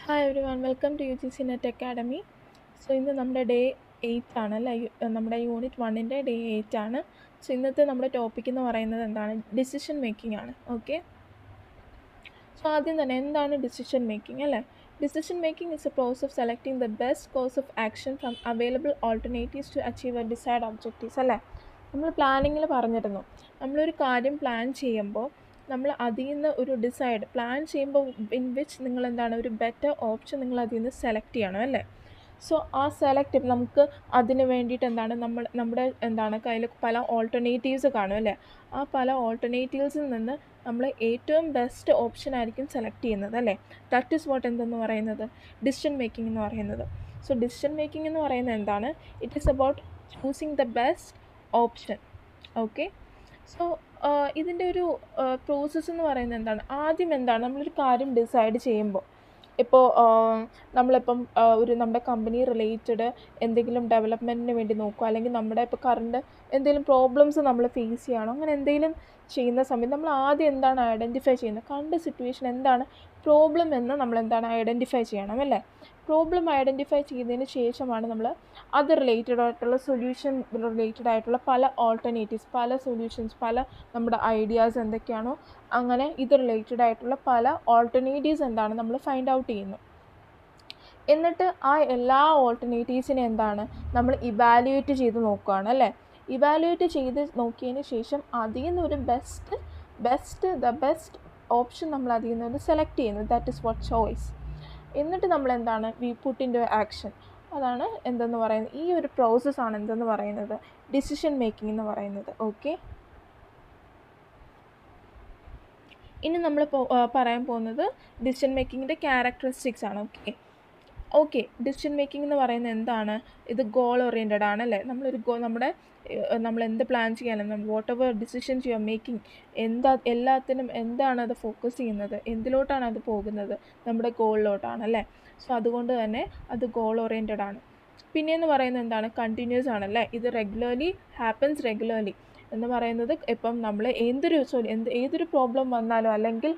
Hi everyone welcome to UGC net academy. So ഇന്ന് നമ്മുടെ day 8 ആണ് അല്ലേ, നമ്മുടെ യൂണിറ്റ് 1ൻ്റെ ഡേ 8 ആണ്. സോ ഇന്നത്തെ നമ്മുടെ ടോപ്പിക് എന്ന് പറയുന്നത് എന്താണ്, ഡിസിഷൻ മേക്കിംഗ് ആണ്. ഓക്കെ, സോ ആദ്യം തന്നെ എന്താണ് ഡിസിഷൻ മേക്കിംഗ് അല്ലേ? Decision making is a process of selecting the best course of action from available alternatives to achieve a decide objectives അല്ലേ. നമ്മൾ പ്ലാനിങ്ങിൽ പറഞ്ഞിരുന്നു, നമ്മളൊരു കാര്യം പ്ലാൻ ചെയ്യുമ്പോൾ നമ്മൾ അതിൽ നിന്ന് ഒരു പ്ലാൻ ചെയ്യുമ്പോൾ ഇൻ വിച്ച് നിങ്ങൾ എന്താണ് ഒരു ബെറ്റർ ഓപ്ഷൻ നിങ്ങൾ അതിൽ നിന്ന് സെലക്ട് ചെയ്യണം അല്ലേ. സോ ആ സെലക്ട് നമുക്ക് അതിന് വേണ്ടിയിട്ട് എന്താണ് നമ്മുടെ കയ്യിൽ പല ഓൾട്ടർനേറ്റീവ്സ് കാണും അല്ലേ. ആ പല ഓൾട്ടർനേറ്റീവ്സിൽ നിന്ന് നമ്മൾ ഏറ്റവും ബെസ്റ്റ് ഓപ്ഷൻ ആയിരിക്കും സെലക്ട് ചെയ്യുന്നത് അല്ലേ. ദാറ്റ് ഈസ് വാട്ട് എന്തെന്ന് പറയുന്നത്, ഡിസിഷൻ മേക്കിംഗ് എന്ന് പറയുന്നത്. സോ ഡിസിഷൻ മേക്കിംഗ് എന്ന് പറയുന്നത് എന്താണ്, it is about choosing the best option. Okay, so ഇതിൻ്റെ ഒരു പ്രോസസ്സ് എന്ന് പറയുന്നത് എന്താണ്, ആദ്യം എന്താണ് നമ്മളൊരു കാര്യം ഡിസൈഡ് ചെയ്യുമ്പോൾ, ഇപ്പോൾ നമ്മളിപ്പം നമ്മുടെ കമ്പനി റിലേറ്റഡ് എന്തെങ്കിലും ഡെവലപ്മെൻറ്റിന് വേണ്ടി നോക്കുക, അല്ലെങ്കിൽ നമ്മുടെ ഇപ്പോൾ കറണ്ട് എന്തെങ്കിലും പ്രോബ്ലംസ് നമ്മൾ ഫേസ് ചെയ്യണോ, അങ്ങനെ എന്തെങ്കിലും ചെയ്യുന്ന സമയത്ത് നമ്മൾ ആദ്യം എന്താണ് ഐഡൻറ്റിഫൈ ചെയ്യുന്നത്, കണ്ട സിറ്റുവേഷൻ എന്താണ് പ്രോബ്ലം എന്ന് നമ്മൾ എന്താണ് ഐഡൻറ്റിഫൈ ചെയ്യണം അല്ലേ. പ്രോബ്ലം ഐഡൻറ്റിഫൈ ചെയ്തതിന് ശേഷമാണ് നമ്മൾ അത് റിലേറ്റഡ് ആയിട്ടുള്ള സൊല്യൂഷൻ റിലേറ്റഡ് ആയിട്ടുള്ള പല ഓൾട്ടർനേറ്റീവ്സ്, പല സൊല്യൂഷൻസ്, പല നമ്മുടെ ഐഡിയാസ് എന്തൊക്കെയാണോ അങ്ങനെ ഇത് റിലേറ്റഡ് ആയിട്ടുള്ള പല ഓൾട്ടർനേറ്റീവ്സ് എന്താണ് നമ്മൾ ഫൈൻഡ് ഔട്ട് ചെയ്യുന്നു. എന്നിട്ട് ആ എല്ലാ ഓൾട്ടർനേറ്റീവ്സിനെ എന്താണ് നമ്മൾ ഇവാലുവേറ്റ് ചെയ്ത് നോക്കുകയാണ് അല്ലേ. ഇവാലുവേറ്റ് ചെയ്ത് നോക്കിയതിന് ശേഷം അതിൽ നിന്നൊരു ബെസ്റ്റ് ഓപ്ഷൻ നമ്മൾ അതിൽ നിന്ന് സെലക്ട് ചെയ്യുന്നു. That is what choice. എന്നിട്ട് നമ്മൾ എന്താണ് we put in to action. അതാണ് എന്തെന്ന് പറയുന്നത്, ഈ ഒരു പ്രോസസ്സാണ് എന്തെന്ന് പറയുന്നത്, ഡിസിഷൻ മേക്കിംഗ് എന്ന് പറയുന്നത്. ഓക്കെ, ഇനി നമ്മൾ പറയാൻ പോകുന്നത് ഡിസിഷൻ മേക്കിങ്ങിൻ്റെ ക്യാരക്ടറിസ്റ്റിക്സ് ആണ്. ഓക്കെ, ഡിസിഷൻ മേക്കിംഗ് എന്ന് പറയുന്നത് എന്താണ്, ഇത് ഗോൾ ഓറിയൻറ്റഡ് ആണല്ലേ. നമ്മൾ എന്ത് പ്ലാൻ ചെയ്യാനും what ever decisions you are making, എല്ലാത്തിനും എന്താണ് അത് ഫോക്കസ് ചെയ്യുന്നത്, എന്തിലോട്ടാണ് അത് പോകുന്നത്, നമ്മുടെ ഗോളിലോട്ടാണല്ലേ. സോ അതുകൊണ്ട് തന്നെ അത് ഗോൾ ഓറിയൻറ്റഡ് ആണ്. പിന്നെയെന്ന് പറയുന്നത് എന്താണ്, കണ്ടിന്യൂസ് ആണല്ലേ. ഇത് ഹാപ്പൻസ് റെഗുലർലി എന്ന് പറയുന്നത് ഇപ്പം നമ്മൾ ഏതൊരു പ്രോബ്ലം വന്നാലോ അല്ലെങ്കിൽ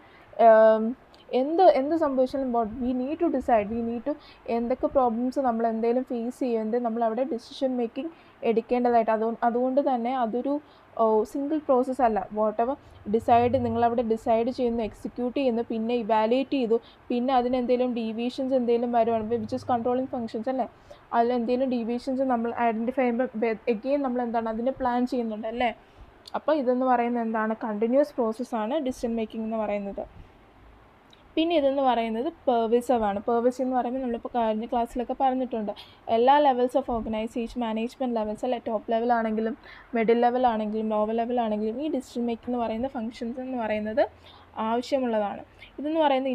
എന്ത് സംഭവിച്ചാലും വി നീഡ് ടു ഡിസൈഡ് എന്തൊക്കെ പ്രോബ്ലംസ് നമ്മൾ എന്തെങ്കിലും ഫേസ് ചെയ്യുന്നത് നമ്മൾ അവിടെ ഡിസിഷൻ മേക്കിംഗ് എടുക്കേണ്ടതായിട്ട്. അതുകൊണ്ട് തന്നെ അതൊരു സിംഗിൾ പ്രോസസ്സ് അല്ല. വാട്ട് എവർ നിങ്ങളവിടെ ഡിസൈഡ് ചെയ്യുന്നു, എക്സിക്യൂട്ട് ചെയ്യുന്നു, പിന്നെ ഇവാലുവേറ്റ് ചെയ്തു, പിന്നെ അതിനെന്തെങ്കിലും ഡീവിയേഷൻസ് എന്തെങ്കിലും വരുവാണ്, വിച്ച് ഇസ് കൺട്രോളിങ് ഫങ്ഷൻസ് അല്ലേ. അതിൽ എന്തെങ്കിലും ഡീവിയേഷൻസ് നമ്മൾ ഐഡൻറ്റിഫൈ ചെയ്യുമ്പോൾ എഗെയിൻ നമ്മൾ എന്താണ് അതിനെ പ്ലാൻ ചെയ്യുന്നുണ്ട് അല്ലേ. അപ്പോൾ ഇതെന്ന് പറയുന്നത് എന്താണ്, കണ്ടിന്യൂസ് പ്രോസസ്സാണ് ഡിസിഷൻ മേക്കിംഗ് എന്ന് പറയുന്നത്. പിന്നെ ഇതെന്ന് പറയുന്നത് പെർവിസീവ് ആണ്. പെർവിസീവ് എന്ന് പറയുമ്പോൾ നമ്മളിപ്പോൾ കഴിഞ്ഞ ക്ലാസ്സിലൊക്കെ പറഞ്ഞിട്ടുണ്ട്, എല്ലാ levels of organisation, management levels അല്ലെ, ടോപ്പ് ലെവലാണെങ്കിലും മിഡിൽ ലെവലാണെങ്കിലും ലോവർ ലെവലാണെങ്കിലും ഈ ഡിസിഷൻ മേക്കിംഗ് എന്ന് പറയുന്ന ഫങ്ഷൻസ് എന്ന് പറയുന്നത് ആവശ്യമുള്ളതാണ്. ഇതെന്ന് പറയുന്നത്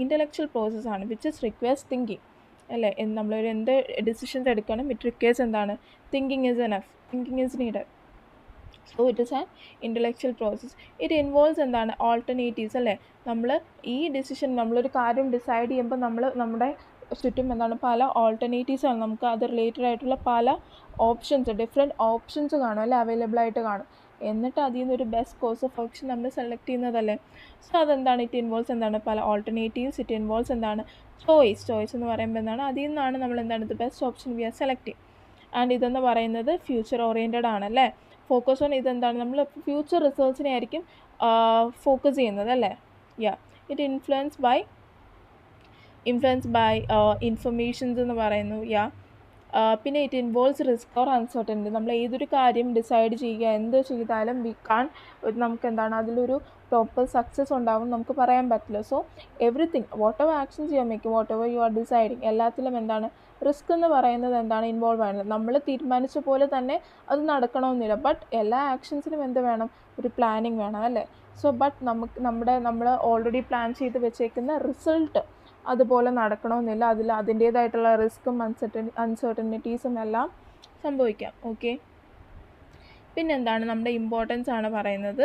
ഇൻ്റലക്ച്വൽ പ്രോസസ്സാണ്, വിച്ച് ഇസ് റിക്വയർസ് തിങ്കിങ് അല്ലേ. നമ്മളൊരു എന്ത് ഡിസിഷൻസ് എടുക്കണം, ഇറ്റ് റിക്വയർസ് എന്താണ്, thinking is needed. So it is an intellectual process. It involves എന്താണ്, ഓൾട്ടർനേറ്റീവ്സ് അല്ലേ. നമ്മളൊരു കാര്യം ഡിസൈഡ് ചെയ്യുമ്പോൾ നമ്മുടെ ചുറ്റും എന്താണ് പല ഓൾട്ടർനേറ്റീവ്സാണ്, നമുക്ക് അത് റിലേറ്റഡ് ആയിട്ടുള്ള പല ഡിഫറെൻറ്റ് ഓപ്ഷൻസ് കാണും അല്ലേ, അവൈലബിൾ ആയിട്ട് കാണും. എന്നിട്ട് അതിൽ നിന്നൊരു ബെസ്റ്റ് കോഴ്സ് ഓഫ് ആക്ഷൻ നമ്മൾ സെലക്ട് ചെയ്യുന്നതല്ലേ. സോ അതെന്താണ്, ഇറ്റ് ഇൻവോൾവ്സ് എന്താണ് പല ഓൾട്ടർനേറ്റീവ്സ്, ഇറ്റ് ഇൻവോൾവ്സ് എന്താണ് ചോയ്സ് എന്ന് പറയുമ്പോൾ എന്താണ്, അതിൽ നിന്നാണ് നമ്മൾ എന്താണ് the best option we are selecting. And ഇതെന്ന് പറയുന്നത് ഫ്യൂച്ചർ ഓറിയൻറ്റഡ് ആണല്ലേ. ഫോക്കസ് ഓൺ ഇതെന്താണ്, നമ്മൾ ഫ്യൂച്ചർ റിസൾട്ട്സിനെ ആയിരിക്കും ഫോക്കസ് ചെയ്യുന്നത് അല്ലേ. ഇറ്റ് ഇൻഫ്ലുവൻസ് ബൈ ഇൻഫർമേഷൻസ് എന്ന് പറയുന്നു. പിന്നെ it involves risk or uncertainty. നമ്മൾ ഏതൊരു കാര്യം ഡിസൈഡ് ചെയ്യുക, എന്ത് ചെയ്താലും നമുക്ക് എന്താണ് അതിലൊരു പ്രോപ്പർ സക്സസ് ഉണ്ടാവും നമുക്ക് പറയാൻ പറ്റില്ല. So everything, what ever actions you are making, what ever you are deciding, എല്ലാത്തിലും എന്താണ് റിസ്ക് എന്ന് പറയുന്നത് എന്താണ് ഇൻവോൾവ് ആണ്. നമ്മൾ തീരുമാനിച്ച പോലെ തന്നെ അത് നടക്കണമെന്നില്ല, ബട്ട് എല്ലാ ആക്ഷൻസിനും എന്ത് വേണം, ഒരു പ്ലാനിങ് വേണം അല്ലേ. സോ ബട്ട് നമ്മൾ ഓൾറെഡി പ്ലാൻ ചെയ്ത് വെച്ചേക്കുന്ന റിസൾട്ട് അതുപോലെ നടക്കണമെന്നില്ല, അതിൻ്റേതായിട്ടുള്ള റിസ്ക്കും അൺസർട്ടനിറ്റീസും എല്ലാം സംഭവിക്കാം. ഓക്കെ, പിന്നെന്താണ് നമ്മുടെ ഇമ്പോർട്ടൻസ് ആണ് പറയുന്നത്.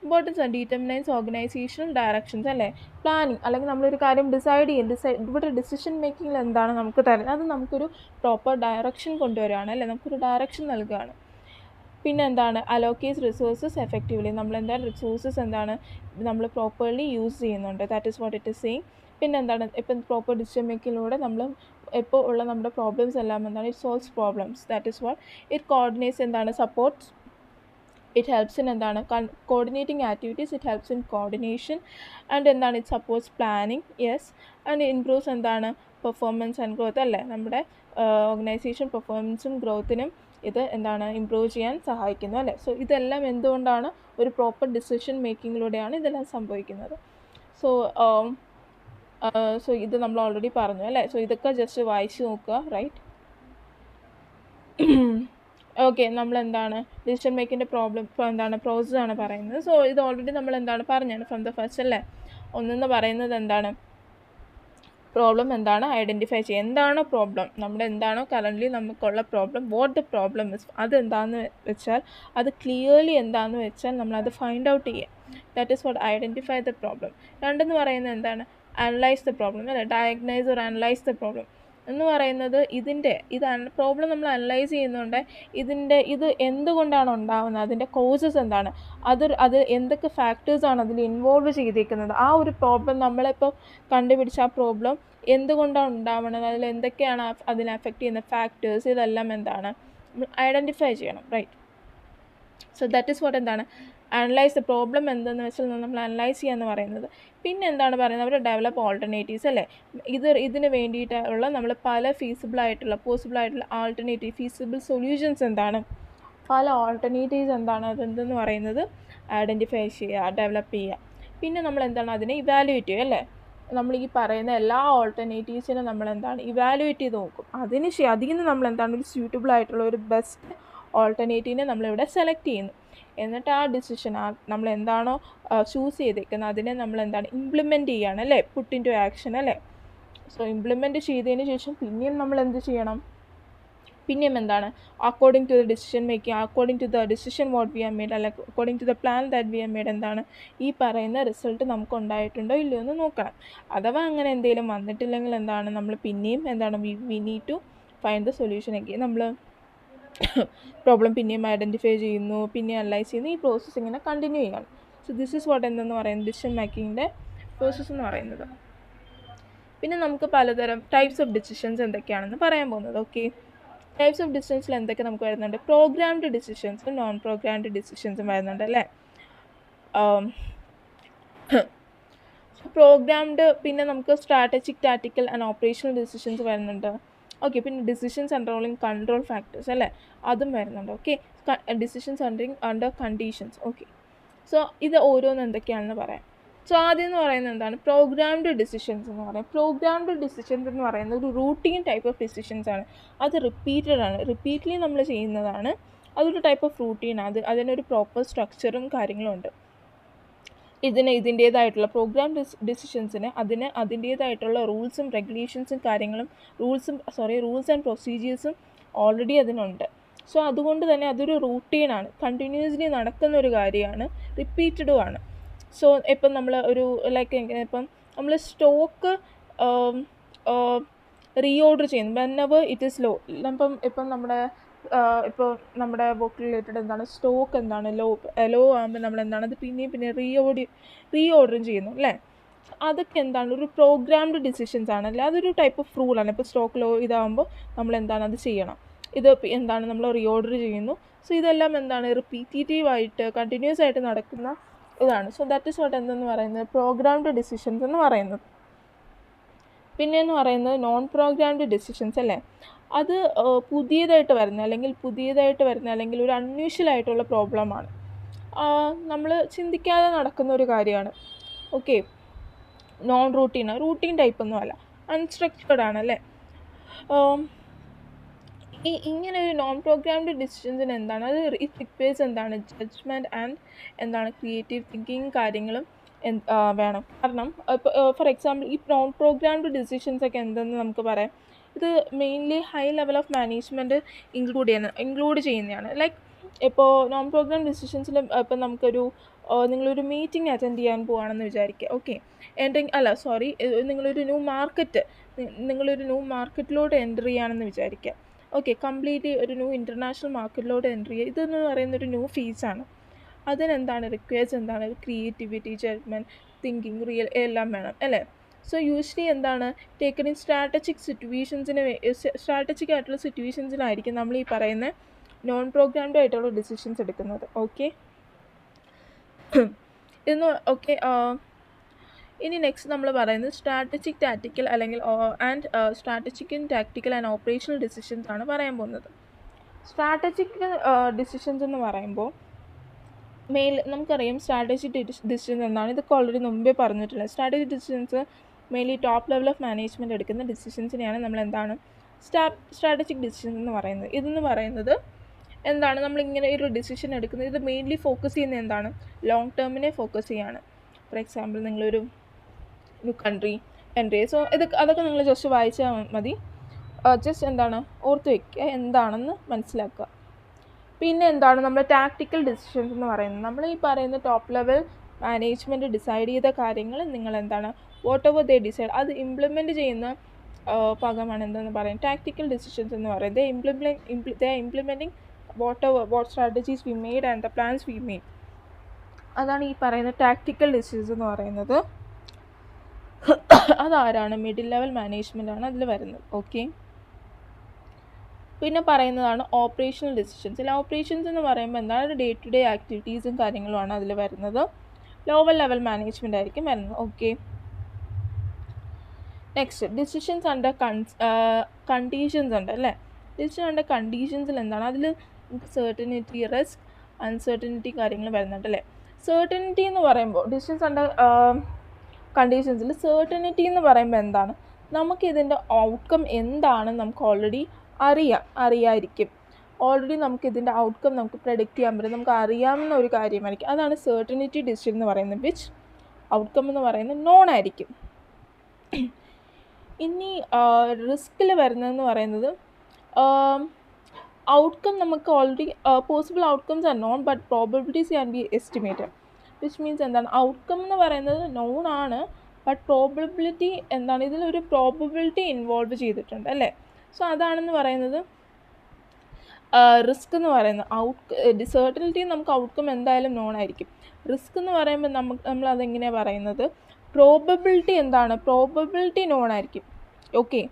ഇമ്പോർട്ടൻസ് ഡീറ്റർമിനൈൻസ് ഓർഗനൈസേഷണൽ ഡയറക്ഷൻസ് അല്ലേ. പ്ലാനിങ് അല്ലെങ്കിൽ നമ്മളൊരു കാര്യം ഇവിടെ ഡിസിഷൻ മേക്കിങ്ങിൽ എന്താണ് നമുക്ക് തരുന്നത്, അത് നമുക്കൊരു പ്രോപ്പർ ഡയറക്ഷൻ കൊണ്ടുവരികയാണ് അല്ലേ, നമുക്കൊരു ഡയറക്ഷൻ നൽകുകയാണ്. പിന്നെ എന്താണ് അലോക്കേറ്റ് റിസോഴ്സസ് എഫക്റ്റീവ്ലി, നമ്മൾ റിസോഴ്സസ് നമ്മൾ പ്രോപ്പർലി യൂസ് ചെയ്യുന്നുണ്ട്. That is what it is saying. പിന്നെ എന്താണ് ഇപ്പം പ്രോപ്പർ ഡിസിഷൻ മേക്കിങ്ങിലൂടെ നമ്മൾ ഇപ്പോൾ ഉള്ള നമ്മുടെ പ്രോബ്ലംസ് എല്ലാം എന്താണ് it solves problems. That is what it coordinates എന്താണ് സപ്പോർട്ട്സ്. ഇറ്റ് ഹെൽപ്സ് ഇൻ എന്താണ് coordinating activities. It helps in coordination and എന്താണ് it supports planning. Yes. And improves എന്താണ് പെർഫോമൻസ് ആൻഡ് ഗ്രോത്ത് അല്ലേ. നമ്മുടെ ഓർഗനൈസേഷൻ പെർഫോമൻസും ഗ്രോത്തിനും ഇത് എന്താണ് ഇംപ്രൂവ് ചെയ്യാൻ സഹായിക്കുന്നു അല്ലേ. സോ ഇതെല്ലാം എന്തുകൊണ്ടാണ് ഒരു പ്രോപ്പർ ഡിസിഷൻ മേക്കിങ്ങിലൂടെയാണ് ഇതെല്ലാം സംഭവിക്കുന്നത്. സോ ഇത് നമ്മൾ ഓൾറെഡി പറഞ്ഞു അല്ലേ. സോ ഇതൊക്കെ ജസ്റ്റ് വായിച്ച് നോക്കുക. റൈറ്റ്. ഓക്കെ, നമ്മളെന്താണ് ഡിസിഷൻ മേക്കിങ്ങിൻ്റെ പ്രോബ്ലം എന്താണ് പ്രോസസ്സാണ് പറയുന്നത്. സോ ഇത് ഓൾറെഡി നമ്മൾ എന്താണ് പറഞ്ഞാണ് ഫ്രം ദ ഫസ്റ്റ് അല്ലേ. ഒന്നെന്ന് പറയുന്നത് എന്താണ് പ്രോബ്ലം എന്താണ് ഐഡൻറ്റിഫൈ ചെയ്യുക. എന്താണോ പ്രോബ്ലം, നമ്മുടെ എന്താണോ കറൻ്റ്ലി നമുക്കുള്ള problem, what the problem is, അതെന്താണെന്ന് വെച്ചാൽ അത് ക്ലിയർലി എന്താണെന്ന് വെച്ചാൽ നമ്മളത് ഫൈൻഡ് ഔട്ട് ചെയ്യുക. That is what identify the problem. രണ്ടെന്ന് പറയുന്നത് എന്താണ് അനലൈസ് ദ പ്രോബ്ലം അല്ലേ. Diagnose or analyse the problem എന്ന് പറയുന്നത് ഇത് പ്രോബ്ലം നമ്മൾ അനലൈസ് ചെയ്യുന്നുണ്ട്. ഇത് എന്തുകൊണ്ടാണ് ഉണ്ടാകുന്നത്, അതിൻ്റെ കോസസ് എന്താണ്, അത് എന്തൊക്കെ ഫാക്ടേഴ്സാണ് അതിൽ ഇൻവോൾവ് ചെയ്തിരിക്കുന്നത്. ആ ഒരു പ്രോബ്ലം നമ്മളിപ്പോൾ കണ്ടുപിടിച്ച ആ പ്രോബ്ലം എന്തുകൊണ്ടാണ് ഉണ്ടാവുന്നത്, അതിൽ എന്തൊക്കെയാണ് അതിനെ അഫക്റ്റ് ചെയ്യുന്ന ഫാക്ടേഴ്സ്, ഇതെല്ലാം എന്താണ് നമ്മൾ ഐഡൻറ്റിഫൈ ചെയ്യണം. Right. So that is what എന്താണ് അനലൈസ് ദ പ്രോബ്ലം എന്തെന്ന് വെച്ചാൽ നമ്മൾ അനലൈസ് ചെയ്യുക എന്ന് പറയുന്നത്. പിന്നെ എന്താണ് പറയുന്നത് അവർ ഡെവലപ്പ് ഓൾട്ടർനേറ്റീവ്സ് അല്ലേ. ഇതിന് വേണ്ടിയിട്ടുള്ള നമ്മൾ പല പോസിബിൾ ആയിട്ടുള്ള ആൾട്ടർനേറ്റീവ് ഫീസിബിൾ സൊല്യൂഷൻസ് എന്താണ്, പല ഓൾട്ടർനേറ്റീവ്സ് എന്താണ് അതെന്തെന്ന് പറയുന്നത് ഐഡൻറ്റിഫൈ ചെയ്യുക, ഡെവലപ്പ് ചെയ്യുക. പിന്നെ നമ്മൾ എന്താണ് അതിനെ ഇവാലുവേറ്റ് ചെയ്യുക അല്ലേ. നമ്മൾ ഈ പറയുന്ന എല്ലാ ഓൾട്ടർനേറ്റീവ്സിനെ നമ്മൾ എന്താണ് ഇവാലുവേറ്റ് ചെയ്ത് നോക്കും. അതിൽ നിന്ന് നമ്മൾ എന്താണ് ഒരു സ്യൂട്ടബിൾ ആയിട്ടുള്ള ഒരു ബെസ്റ്റ് ഓൾട്ടർനേറ്റീവിനെ നമ്മളിവിടെ സെലക്ട് ചെയ്യുന്നു. എന്നിട്ട് ആ ഡിസിഷൻ നമ്മൾ എന്താണോ ചൂസ് ചെയ്തേക്കുന്നത് അതിനെ നമ്മൾ എന്താണ് ഇംപ്ലിമെൻറ്റ് ചെയ്യുകയാണ് അല്ലേ. പുട്ട് ഇൻ ടു ആക്ഷൻ അല്ലേ. സോ ഇംപ്ലിമെൻറ്റ് ചെയ്തതിന് ശേഷം പിന്നെയും നമ്മൾ എന്ത് ചെയ്യണം, പിന്നെയും എന്താണ് according to the decision making, according to the decision what we have made അല്ല according to the plan that we have made എന്താണ് ഈ പറയുന്ന റിസൾട്ട് നമുക്ക് ഉണ്ടായിട്ടുണ്ടോ ഇല്ലയോ എന്ന് നോക്കണം. അഥവാ അങ്ങനെ എന്തെങ്കിലും വന്നിട്ടില്ലെങ്കിൽ എന്താണ് നമ്മൾ പിന്നെയും എന്താണ് we need to find the solution ഒക്കെ നമ്മൾ പ്രോബ്ലം പിന്നെയും ഐഡൻറ്റിഫൈ ചെയ്യുന്നു, പിന്നെ അനലൈസ് ചെയ്യുന്നു. ഈ പ്രോസസ്സ് ഇങ്ങനെ കണ്ടിന്യൂ ചെയ്യണം. സോ ദിസ് ഈസ് വാട്ട് എന്തെന്ന് പറയുന്നത് ഡിസിഷൻ മേക്കിങ്ങിൻ്റെ പ്രോസസ്സ് എന്ന് പറയുന്നത്. പിന്നെ നമുക്ക് പലതരം ടൈപ്സ് ഓഫ് ഡിസിഷൻസ് എന്തൊക്കെയാണെന്ന് പറയാൻ പോകുന്നത്. ഓക്കെ, ടൈപ്സ് ഓഫ് ഡിസിഷൻസിൽ എന്തൊക്കെ നമുക്ക് വരുന്നുണ്ട്, പ്രോഗ്രാംഡ് ഡിസിഷൻസും നോൺ പ്രോഗ്രാംഡ് ഡിസിഷൻസും വരുന്നുണ്ട് അല്ലേ. പ്രോഗ്രാംഡ് പിന്നെ നമുക്ക് strategic, tactical and operational decisions വരുന്നുണ്ട്. ഓക്കെ, പിന്നെ ഡിസിഷൻസ് അണ്ടർലിങ് കൺട്രോൾ ഫാക്ടേഴ്സ് അല്ലേ, അതും വരുന്നുണ്ട്. Okay, decisions under conditions. Okay, so ഇത് ഓരോന്ന് എന്തൊക്കെയാണെന്ന് പറയാം. സോ ആദ്യം എന്ന് പറയുന്നത് എന്താണ് പ്രോഗ്രാംഡ് ഡിസിഷൻസ് എന്ന് പറയാം. പ്രോഗ്രാംഡ് ഡിസിഷൻസ് എന്ന് പറയുന്നത് ഒരു റൂട്ടീൻ ടൈപ്പ് ഓഫ് ഡിസിഷൻസ് ആണ്. അത് റിപ്പീറ്റ്ലി നമ്മൾ ചെയ്യുന്നതാണ്. അതൊരു ടൈപ്പ് ഓഫ് റൂട്ടീനാണ്. അതിനൊരു പ്രോപ്പർ സ്ട്രക്ചറും കാര്യങ്ങളും ഉണ്ട്. ഇതിൻ്റേതായിട്ടുള്ള പ്രോഗ്രാം ഡിസിഷൻസിന് അതിൻ്റേതായിട്ടുള്ള റൂൾസും റെഗുലേഷൻസും കാര്യങ്ങളും റൂൾസ് ആൻഡ് പ്രൊസീജിയേഴ്സും ഓൾറെഡി അതിനുണ്ട്. സോ അതുകൊണ്ട് തന്നെ അതൊരു റൂട്ടീനാണ്, കണ്ടിന്യൂസ്ലി നടക്കുന്ന ഒരു കാര്യമാണ്, റിപ്പീറ്റഡുമാണ്. സോ ഇപ്പം നമ്മൾ ഇപ്പം നമ്മൾ സ്റ്റോക്ക് റീഓർഡർ ചെയ്യുന്നു വെന്നെവർ ഇറ്റ് ഈസ് ലോ. ഇപ്പം ഇപ്പോൾ നമ്മുടെ വർക്ക് റിലേറ്റഡ് എന്താണ് സ്റ്റോക്ക് എന്താണ് ലോ ആകുമ്പോൾ നമ്മൾ എന്താണ് അത് പിന്നെ റീഓർഡറും ചെയ്യുന്നു അല്ലേ. അതൊക്കെ എന്താണ് ഒരു പ്രോഗ്രാംഡ് ഡിസിഷൻസ് ആണല്ലേ. അതൊരു ടൈപ്പ് ഓഫ് റൂളാണ്. ഇപ്പോൾ സ്റ്റോക്ക് ലോ ഇതാകുമ്പോൾ നമ്മൾ എന്താണ് അത് ചെയ്യണം. ഇത് എന്താണ് നമ്മൾ റീഓർഡർ ചെയ്യുന്നു. സോ ഇതെല്ലാം എന്താണ് റിപ്പീറ്റീവായിട്ട് കണ്ടിന്യൂസ് ആയിട്ട് നടക്കുന്ന ഇതാണ്. സോ ദാറ്റ് ഈസ് വാട്ട് എന്തെന്ന് പറയുന്നത് പ്രോഗ്രാംഡ് ഡിസിഷൻസ് എന്ന് പറയുന്നത്. പിന്നെയെന്ന് പറയുന്നത് നോൺ പ്രോഗ്രാംഡ് ഡിസിഷൻസ് അല്ലേ. അത് പുതിയതായിട്ട് വരുന്ന അല്ലെങ്കിൽ ഒരു അൺയൂഷ്വൽ ആയിട്ടുള്ള പ്രോബ്ലമാണ്. നമ്മൾ ചിന്തിക്കാതെ നടക്കുന്ന ഒരു കാര്യമാണ്. ഓക്കെ, റൂട്ടീൻ ടൈപ്പൊന്നും അല്ല, അൺസ്ട്രക്ചേർഡ് ആണല്ലേ. ഇങ്ങനെ ഒരു നോൺ പ്രോഗ്രാംഡ് ഡിസിഷൻസിന് എന്താണ് അത് റിക്വയർസ് എന്താണ് ജഡ്ജ്മെൻറ്റ് ആൻഡ് എന്താണ് ക്രിയേറ്റീവ് തിങ്കിങ് കാര്യങ്ങളും വേണം. കാരണം ഫോർ എക്സാമ്പിൾ ഈ നോൺ പ്രോഗ്രാംഡ് ഡിസിഷൻസ് ഒക്കെ എന്തെന്ന് നമുക്ക് പറയാം. ഇത് mainly high level of management include ചെയ്യുന്നതാണ്. ലൈക്ക് ഇപ്പോൾ നോൺ പ്രോഗ്രാം ഡിസിഷൻസിൽ ഇപ്പം നിങ്ങളൊരു മീറ്റിംഗ് അറ്റൻഡ് ചെയ്യാൻ പോവുകയാണെന്ന് വിചാരിക്കുക. ഓക്കെ, നിങ്ങളൊരു ന്യൂ മാർക്കറ്റിലോട്ട് എൻ്റർ ചെയ്യുകയാണെന്ന് വിചാരിക്കുക. ഓക്കെ, കംപ്ലീറ്റ്ലി ഒരു ന്യൂ ഇൻ്റർനാഷണൽ മാർക്കറ്റിലോട്ട് എൻ്റർ ചെയ്യുക. ഇതെന്ന് പറയുന്നൊരു ന്യൂ ഫീസാണ്. അതിനെന്താണ് റിക്വയർസ് എന്താണ് ക്രിയേറ്റിവിറ്റി, ജഡ്ജ്മെൻറ്റ്, തിങ്കിങ്, എല്ലാം വേണം അല്ലേ. സോ യൂഷ്വലി എന്താണ് ടേക്കൺ ഇൻ സ്ട്രാറ്റജിക് സ്ട്രാറ്റജിക് ആയിട്ടുള്ള സിറ്റുവേഷൻസിലായിരിക്കും നമ്മൾ ഈ പറയുന്ന നോൺ പ്രോഗ്രാംഡ് ആയിട്ടുള്ള ഡിസിഷൻസ് എടുക്കുന്നത്. ഓക്കെ, ഇന്ന് ഓക്കെ. ഇനി നെക്സ്റ്റ് നമ്മൾ പറയുന്നത് സ്ട്രാറ്റജിക് ടാക്റ്റിക്കൽ അല്ലെങ്കിൽ strategic tactical and operational decisions ആണ് പറയാൻ പോകുന്നത്. സ്ട്രാറ്റജിക് ഡിസിഷൻസ് എന്ന് പറയുമ്പോൾ നമുക്കറിയാം സ്ട്രാറ്റജിക് ഡിസിഷൻസ് എന്താണ്. ഇതൊക്കെ ഓൾറെഡി മുമ്പേ പറഞ്ഞിട്ടുള്ളത്. Strategic decisions mainly top level of management എടുക്കുന്ന ഡിസിഷൻസിനെയാണ് നമ്മൾ എന്താണ് സ്ട്രാറ്റജിക് ഡിസിഷൻസ് എന്ന് പറയുന്നത്. ഇതെന്ന് പറയുന്നത് എന്താണ്, നമ്മളിങ്ങനെ ഒരു ഡിസിഷൻ എടുക്കുന്നത് ഇത് മെയിൻലി ഫോക്കസ് ചെയ്യുന്നത് എന്താണ്, ലോങ് ടേമിനെ ഫോക്കസ് ചെയ്യാണ്. ഫോർ എക്സാമ്പിൾ നിങ്ങളൊരു കൺട്രി എൻട്രി, സോ അതൊക്കെ നിങ്ങൾ ജസ്റ്റ് വായിച്ചാൽ മതി. ജസ്റ്റ് എന്താണ് ഓർത്ത് വയ്ക്കുക, എന്താണെന്ന് മനസ്സിലാക്കുക. പിന്നെ എന്താണ് നമ്മൾ ടാക്റ്റിക്കൽ ഡിസിഷൻസ് എന്ന് പറയുന്നത്. നമ്മൾ ഈ പറയുന്ന ടോപ്പ് ലെവൽ മാനേജ്മെൻറ്റ് ഡിസൈഡ് ചെയ്ത കാര്യങ്ങൾ നിങ്ങൾ എന്താണ് വാട്ട് എവർ ദേ ഡിസൈഡ് അത് ഇംപ്ലിമെൻറ്റ് ചെയ്യുന്ന ഭാഗമാണ് എന്തെന്ന് പറയുന്നത് ടാക്റ്റിക്കൽ ഡിസിഷൻസ് എന്ന് പറയുന്നത്. They implementing what strategies we made and the plans we made. അതാണ് ഈ പറയുന്ന ടാക്റ്റിക്കൽ ഡിസിഷൻസ് എന്ന് പറയുന്നത്. അതാരാണ്, മിഡിൽ ലെവൽ മാനേജ്മെൻ്റ് ആണ് അതിൽ വരുന്നത്. ഓക്കെ, പിന്നെ പറയുന്നതാണ് ഓപ്പറേഷണൽ ഡിസിഷൻസ്. ഓപ്പറേഷൻസ് എന്ന് പറയുമ്പോൾ എന്താണ് ഡേ ടു ഡേ ആക്ടിവിറ്റീസും കാര്യങ്ങളുമാണ് അതിൽ വരുന്നത്. ലോവർ ലെവൽ മാനേജ്മെൻ്റ് ആയിരിക്കും വരുന്നത്. Okay, next decisions under conditions ഉണ്ട് അല്ലേ. ഡിസിഷൻ അണ്ടർ കണ്ടീഷൻസിൽ എന്താണ്, അതിൽ സെർട്ടനിറ്റി, റിസ്ക്, അൺസെർട്ടനിറ്റി കാര്യങ്ങൾ വരുന്നുണ്ട് അല്ലേ. സെർട്ടനിറ്റി എന്ന് പറയുമ്പോൾ ഡിസിഷൻസ് അണ്ടർ കണ്ടീഷൻസിൽ സെർട്ടനിറ്റി എന്ന് പറയുമ്പോൾ എന്താണ്, നമുക്കിതിൻ്റെ ഔട്ട്കം എന്താണെന്ന് നമുക്ക് ഓൾറെഡി അറിയായിരിക്കും. ഓൾറെഡി നമുക്കിതിൻ്റെ ഔട്ട്കം നമുക്ക് പ്രെഡിക്റ്റ് ചെയ്യാൻ പറ്റും, നമുക്ക് അറിയാവുന്ന ഒരു കാര്യമായിരിക്കും. അതാണ് സെർട്ടനിറ്റി ഡിസിഷൻ എന്ന് പറയുന്നത്. വിച്ച് ഔട്ട്കം എന്ന് പറയുന്നത് നോൺ ആയിരിക്കും. ഇനി റിസ്കിൽ വരുന്നതെന്ന് പറയുന്നത് ഔട്ട്കം നമുക്ക് already possible outcomes are known but probabilities can be estimated. Which means എന്താണ്, ഔട്ട്കം എന്ന് പറയുന്നത് നോൺ ആണ് ബട്ട് പ്രോബബിലിറ്റി എന്താണ്, ഇതിലൊരു പ്രോബബിലിറ്റി ഇൻവോൾവ് ചെയ്തിട്ടുണ്ട് അല്ലേ. സോ അതാണെന്ന് പറയുന്നത് റിസ്ക് എന്ന് പറയുന്നത്. സെർട്ടനിറ്റി നമുക്ക് ഔട്ട്കം എന്തായാലും നോൺ ആയിരിക്കും. റിസ്ക് എന്ന് പറയുമ്പോൾ നമ്മൾ അതെങ്ങനെയാണ് പറയുന്നത്, പ്രോബബിലിറ്റി എന്താണ്, പ്രോബബിലിറ്റി നോൺ ആയിരിക്കും. ഓക്കെ,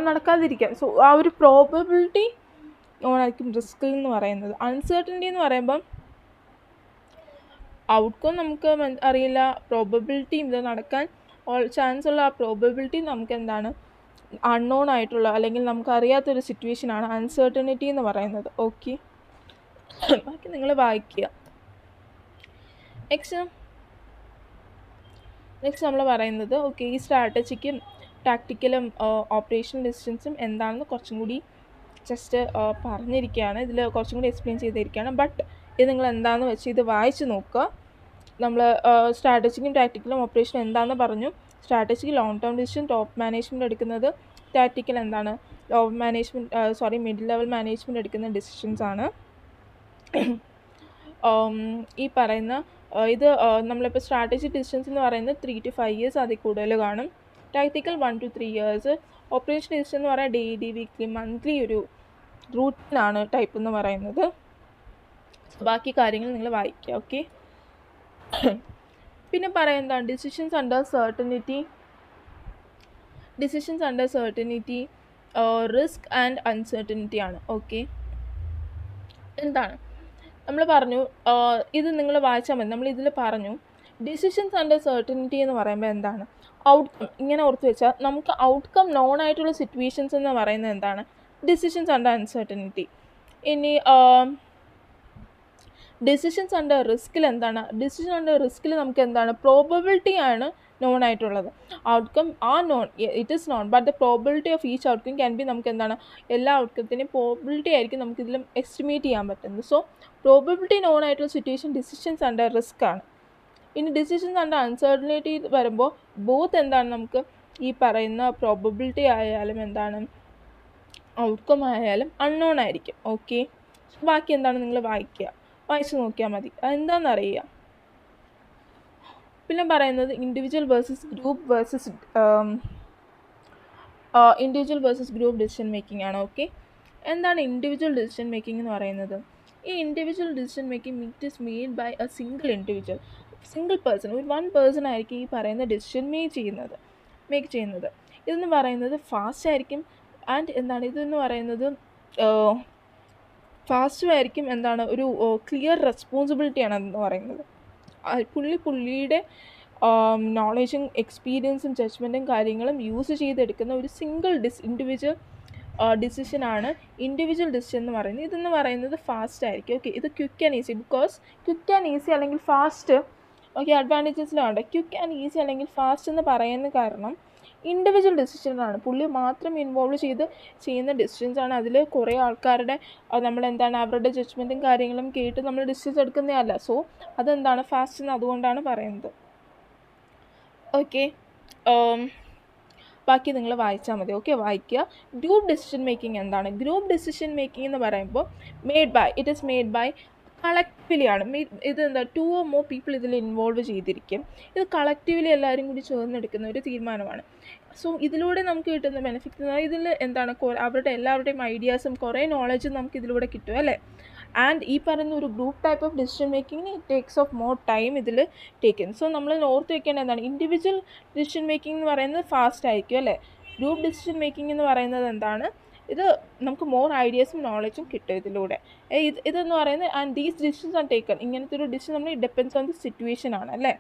നടക്കാതിരിക്കാം. സോ ആ ഒരു പ്രോബബിലിറ്റി നോൺ ആയിരിക്കും റിസ്ക് എന്ന് പറയുന്നത്. അൺസെർട്ടനിറ്റി എന്ന് പറയുമ്പം ഔട്ട്കം നമുക്ക് അറിയില്ല, പ്രോബബിലിറ്റി ഇത് നടക്കാൻ ചാൻസ് ഉള്ള ആ പ്രോബബിലിറ്റി നമുക്ക് എന്താണ് അൺനോൺ ആയിട്ടുള്ള അല്ലെങ്കിൽ നമുക്കറിയാത്തൊരു സിറ്റുവേഷനാണ് അൺസെർട്ടനിറ്റി എന്ന് പറയുന്നത്. ഓക്കെ, ബാക്കി നിങ്ങൾ വായിക്കുക. നെക്സ്റ്റ് നമ്മൾ പറയുന്നത് ഓക്കെ ഈ സ്ട്രാറ്റജിക്കും ടാക്റ്റിക്കലും ഓപ്പറേഷണൽ ഡിസിഷൻസും എന്താണെന്ന് കുറച്ചും കൂടി ജസ്റ്റ് പറഞ്ഞിരിക്കുകയാണ്. ഇതിൽ കുറച്ചും കൂടി എക്സ്പ്ലെയിൻ ചെയ്തിരിക്കുകയാണ്. ബട്ട് ഇത് നിങ്ങൾ എന്താണെന്ന് വെച്ച് ഇത് വായിച്ച് നോക്കുക. നമ്മൾ സ്ട്രാറ്റജിക്കും ടാക്റ്റിക്കലും ഓപ്പറേഷനും എന്താണെന്ന് പറഞ്ഞു. Strategic long term decision top management എടുക്കുന്നത്, ടാക്റ്റിക്കൽ എന്താണ് മിഡിൽ ലെവൽ മാനേജ്മെൻറ്റ് എടുക്കുന്ന ഡിസിഷൻസ് ആണ്. ഈ പറയുന്ന ഇത് നമ്മളിപ്പോൾ സ്ട്രാറ്റജിക് ഡിസിഷൻസ് എന്ന് പറയുന്നത് 3 to 5 years അതിൽ കൂടുതൽ കാണും. Tactical 1 to 3 years. Operation decision എന്ന് പറയുന്നത് ഡെയിലി, വീക്ക്ലി, മന്ത്ലി ഒരു റൂട്ടീനാണ് ടൈപ്പ് എന്ന് പറയുന്നത്. ബാക്കി കാര്യങ്ങൾ നിങ്ങൾ വായിക്കുക. ഓക്കെ, പിന്നെ പറയുന്നതാണ് decisions under certainty, risk and uncertainty ആണ്. ഓക്കെ, എന്താണ് നമ്മൾ പറഞ്ഞു, ഇത് നിങ്ങൾ വായിച്ചാൽ മതി. നമ്മൾ ഇതിൽ പറഞ്ഞു ഡിസിഷൻസ് അണ്ടർ സെർട്ടനിറ്റി എന്ന് പറയുമ്പോൾ എന്താണ്, ഔട്ട്കം ഇങ്ങനെ ഓർത്ത് വെച്ചാൽ നമുക്ക് ഔട്ട്കം നോൺ ആയിട്ടുള്ള സിറ്റുവേഷൻസ് എന്ന് പറയുന്നത് എന്താണ്, ഡിസിഷൻസ് അണ്ടർ അൺസെർട്ടനിറ്റി. ഇനി ഡിസിഷൻസ് അണ്ടർ റിസ്കിൽ എന്താണ്, ഡിസിഷൻ അണ്ടർ റിസ്കിൽ നമുക്ക് എന്താണ് പ്രോബബിലിറ്റി ആണ് നോൺ ആയിട്ടുള്ളത്. ഔട്ട്കം ആ non, it is known but the probability of each outcome can be, നമുക്ക് എന്താണ് എല്ലാ ഔട്ട്കത്തിൻ്റെയും പ്രോബിലിറ്റി ആയിരിക്കും നമുക്കിതിലും എസ്റ്റിമേറ്റ് ചെയ്യാൻ പറ്റുന്നത്. സോ പ്രോബിലിറ്റി നോൺ ആയിട്ടുള്ള സിറ്റുവേഷൻ ഡിസിഷൻസ് അണ്ടർ റിസ്ക് ആണ്. ഇനി ഡിസിഷൻസ് അണ്ടർ അൺസെർട്ടനിറ്റി വരുമ്പോൾ ബോത്ത് എന്താണ്, നമുക്ക് ഈ പറയുന്ന പ്രോബബിലിറ്റി ആയാലും എന്താണ് ഔട്ട്കം ആയാലും അൺനോൺ ആയിരിക്കും. ഓക്കെ, ബാക്കി എന്താണ് നിങ്ങൾ വായിച്ച് നോക്കിയാൽ മതി, അതെന്താണെന്ന് അറിയുക. പിന്നെ പറയുന്നത് individual versus group decision making ആണ്. ഓക്കെ, എന്താണ് ഇൻഡിവിജ്വൽ ഡിസിഷൻ മേക്കിംഗ് എന്ന് പറയുന്നത്? ഈ individual decision making it is made by a single individual. Single person, ഒരു വൺ പേഴ്സൺ ആയിരിക്കും ഈ പറയുന്ന ഡിസിഷൻ മേക്ക് ചെയ്യുന്നത്. ഇതെന്ന് പറയുന്നത് ഫാസ്റ്റ് ആയിരിക്കും ആൻഡ് എന്താണ് ഇതെന്ന് പറയുന്നത് ഫാസ്റ്റും ആയിരിക്കും, എന്താണ് ഒരു ക്ലിയർ റെസ്പോൺസിബിലിറ്റിയാണ് എന്ന് പറയുന്നത്. പുള്ളിയുടെ നോളജും എക്സ്പീരിയൻസും ജഡ്ജ്മെൻറ്റും കാര്യങ്ങളും യൂസ് ചെയ്തെടുക്കുന്ന ഒരു സിംഗിൾ ഇൻഡിവിജ്വൽ ഡിസിഷനാണ് ഇൻഡിവിജ്വൽ ഡിസിഷൻ എന്ന് പറയുന്നത്. ഇതെന്ന് പറയുന്നത് ഫാസ്റ്റ് ആയിരിക്കും. ഓക്കെ, ഇത് quick and easy. Because quick and easy അല്ലെങ്കിൽ ഫാസ്റ്റ്, ഓക്കെ, അഡ്വാൻറ്റേജസിലുണ്ട്. ക്വിക്ക് ആൻഡ് ഈസി അല്ലെങ്കിൽ ഫാസ്റ്റ് എന്ന് പറയുന്ന കാരണം ഇൻഡിവിജ്വൽ ഡിസിഷനാണ്, പുള്ളി മാത്രം ഇൻവോൾവ് ചെയ്യുന്ന ഡിസിഷൻസാണ്. അതിൽ കുറേ ആൾക്കാരുടെ നമ്മളെന്താണ് അവരുടെ ജഡ്ജ്മെൻറ്റും കാര്യങ്ങളും കേട്ട് നമ്മൾ ഡിസിഷൻസ് എടുക്കുന്നതല്ല. സോ അതെന്താണ് ഫാസ്റ്റ് എന്ന് അതുകൊണ്ടാണ് പറയുന്നത്. ഓക്കെ, ബാക്കി നിങ്ങൾ വായിച്ചാൽ മതി. ഓക്കെ, വായിക്കുക. ഗ്രൂപ്പ് ഡിസിഷൻ മേക്കിംഗ് എന്താണ്? ഗ്രൂപ്പ് ഡിസിഷൻ മേക്കിംഗ് എന്ന് പറയുമ്പോൾ it is made by collectively ആണ്. ഇത് എന്താ 2 or more പീപ്പിൾ ഇതിൽ ഇൻവോൾവ് ചെയ്തിരിക്കും. ഇത് കളക്റ്റീവ്ലി എല്ലാവരും കൂടി ചേർന്നെടുക്കുന്ന ഒരു തീരുമാനമാണ്. സോ ഇതിലൂടെ നമുക്ക് കിട്ടുന്ന ബെനിഫിറ്റ് ഇതിൽ എന്താണ് അവരുടെ എല്ലാവരുടെയും ഐഡിയാസും കുറേ നോളജും നമുക്ക് ഇതിലൂടെ കിട്ടും അല്ലേ. ആൻഡ് ഈ പറയുന്ന ഒരു ഗ്രൂപ്പ് ടൈപ്പ് ഓഫ് ഡിസിഷൻ മേക്കിങ്ങിന് it takes of more time ഇതിൽ ടേക്കൻ. സോ നമ്മൾ ഓർത്ത് വെക്കേണ്ട എന്താണ്, ഇൻഡിവിജ്വൽ ഡിസിഷൻ മേക്കിംഗ് എന്ന് പറയുന്നത് ഫാസ്റ്റ് ആയിരിക്കും അല്ലേ. ഗ്രൂപ്പ് ഡിസിഷൻ മേക്കിംഗ് എന്ന് പറയുന്നത് എന്താണ്, ഇത് നമുക്ക് മോർ ഐഡിയാസും നോളജും കിട്ടും ഇതിലൂടെ. ഇതെന്ന് പറയുന്നത് and these decisions are taken, ഇങ്ങനത്തെ ഒരു ഡിസിഷൻ നമ്മൾ ഡിപ്പെൻഡ്സ് ഓൺ ദി സിറ്റുവേഷൻ ആണ് അല്ലേ.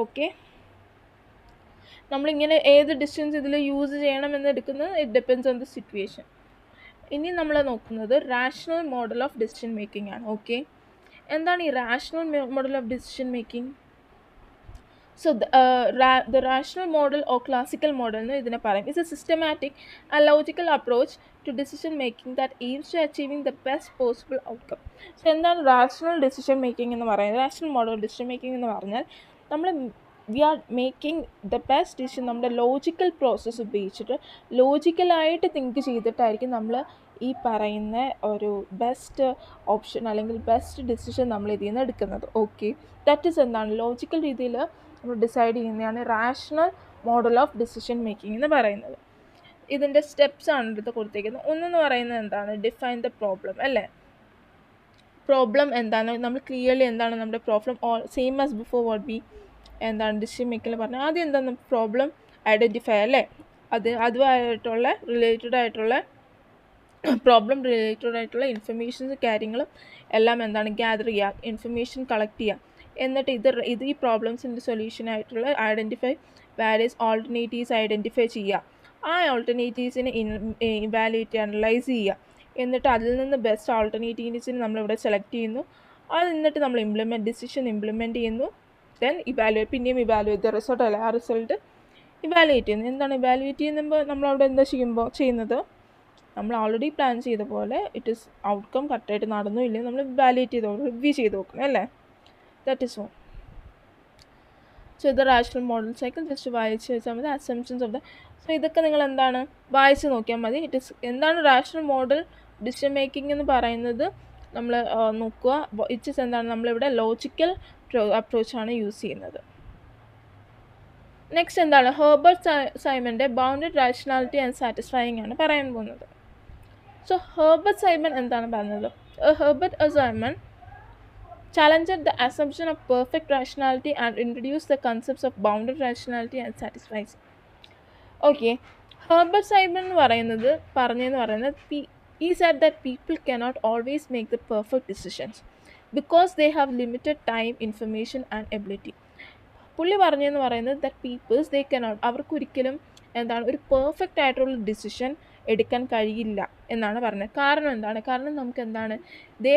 ഓക്കെ, നമ്മളിങ്ങനെ ഏത് ഡിസിഷൻസ് ഇതിൽ യൂസ് ചെയ്യണമെന്ന് എടുക്കുന്നത് it depends on the situation. ഇനി നമ്മൾ നോക്കുന്നത് rational model of decision making ആണ്. ഓക്കെ, എന്താണ് ഈ rational model of decision making? So the rational model or classical model എന്ന് ഇതിനെ പറയും. It's a systematic and logical approach to decision making that aims to achieving the best possible outcome. So എന്താണ് rational decision making എന്ന് പറയുന്നത്? Rational model of decision making എന്ന് പറഞ്ഞാൽ നമ്മൾ we are making the best decision നമ്മുടെ logical process ഉപയോഗിച്ചിട്ട് ലോജിക്കലായിട്ട് think ചെയ്തിട്ടായിരിക്കും നമ്മൾ ഈ പറയുന്ന ഒരു ബെസ്റ്റ് ഓപ്ഷൻ അല്ലെങ്കിൽ ബെസ്റ്റ് ഡിസിഷൻ നമ്മൾ ഇതിൽ നിന്ന് എടുക്കുന്നത്. ഓക്കെ, ദാറ്റ് ഈസ് എന്താണ് ലോജിക്കൽ രീതിയിൽ നമ്മൾ ഡിസൈഡ് ചെയ്യുന്നതാണ് rational model of decision making എന്ന് പറയുന്നത്. ഇതിൻ്റെ സ്റ്റെപ്സ് ആണ് എടുത്ത് കൊടുത്തേക്കുന്നത്. ഒന്നെന്ന് പറയുന്നത് എന്താണ്, ഡിഫൈൻ ദ പ്രോബ്ലം അല്ലേ. പ്രോബ്ലം എന്താണ്, നമ്മൾ ക്ലിയർലി എന്താണ് നമ്മുടെ problem same as before what B എന്താണ് ഡിസിഷൻ മേക്കിങ്ങിൽ പറഞ്ഞാൽ ആദ്യം എന്താണ് പ്രോബ്ലം ഐഡൻറ്റിഫൈ അല്ലേ. അതുമായിട്ടുള്ള റിലേറ്റഡ് ആയിട്ടുള്ള പ്രോബ്ലം റിലേറ്റഡ് ആയിട്ടുള്ള ഇൻഫർമേഷൻസ് കാര്യങ്ങളും എല്ലാം എന്താണ് ഗ്യാദർ ചെയ്യുക, ഇൻഫർമേഷൻ കളക്ട് ചെയ്യുക. എന്നിട്ട് ഇത് ഈ പ്രോബ്ലംസിൻ്റെ സൊല്യൂഷനായിട്ടുള്ള ഐഡൻറ്റിഫൈ വാരിയസ് ഓൾട്ടർനേറ്റീവ്സ് ഐഡൻറ്റിഫൈ ചെയ്യുക. ആ ഓൾട്ടർനേറ്റീവ്സിനെ ഇവാലുവേറ്റ് അനലൈസ് ചെയ്യുക. എന്നിട്ട് അതിൽ നിന്ന് ബെസ്റ്റ് ഓൾട്ടർനേറ്റീവ്സിന് നമ്മളിവിടെ സെലക്ട് ചെയ്യുന്നു. അത് എന്നിട്ട് നമ്മൾ ഡിസിഷൻ ഇംപ്ലിമെൻറ്റ് ചെയ്യുന്നു. ദെൻ പിന്നെയും ഇവാലുവേറ്റ് ദ റിസൾട്ട് അല്ല, ആ റിസൾട്ട് ഇവാലുവേറ്റ് ചെയ്യുന്നു. എന്താണ് ഇവാലുവേറ്റ് ചെയ്യുമ്പോൾ നമ്മളവിടെ എന്താ ചെയ്യുന്നത്, നമ്മൾ ഓൾറെഡി പ്ലാൻ ചെയ്ത പോലെ ഇറ്റ് ഈസ് ഔട്ട്കം കറക്റ്റായിട്ട് നടന്നോ ഇല്ലയോ നമ്മൾ ഇവാലുവേറ്റ് റിവ്യൂ ചെയ്ത് നോക്കണം അല്ലേ. That is all. സോ ഇത് റാഷണൽ മോഡൽ സൈക്കിൾ ജസ്റ്റ് വായിച്ച് വെച്ചാൽ മതി. അസംപ്ഷൻസ് ഓഫ് ദ സോ ഇതൊക്കെ നിങ്ങൾ എന്താണ് വായിച്ച് നോക്കിയാൽ മതി. ഇറ്റ് ഈസ് എന്താണ് റാഷണൽ മോഡൽ ഡിസിഷൻ മേക്കിംഗ് എന്ന് പറയുന്നത് നമ്മൾ നോക്കുക. ഇറ്റ് ഈസ് എന്താണ് നമ്മളിവിടെ ലോജിക്കൽ അപ്രോച്ചാണ് യൂസ് ചെയ്യുന്നത്. നെക്സ്റ്റ് എന്താണ് ഹെർബർട്ട് സൈമൻ്റെ ബൗണ്ടഡ് റാഷണാലിറ്റി ആൻഡ് സാറ്റിസ്ഫൈയിങ് ആണ് പറയാൻ പോകുന്നത്. സോ ഹെർബർട്ട് സൈമൺ എന്താണ് പറഞ്ഞത്? Herbert Simon challenged the assumption of perfect rationality and introduced the concepts of bounded rationality and satisfaction. Okay, Herbert Simon എന്ന് പറയുന്നത് he said that people cannot always make the perfect decisions because they have limited time, information and ability. പുള്ളി പറഞ്ഞതെന്ന് പറയുന്നത് that peoples they cannot അവർക്കൊരിക്കലും എന്താണ് ഒരു perfect ആയിട്ടുള്ള decision എടുക്കാൻ കഴിയില്ല എന്നാണ് പറഞ്ഞത്. കാരണം എന്താണ്, കാരണം നമുക്ക് എന്താണ് ദേ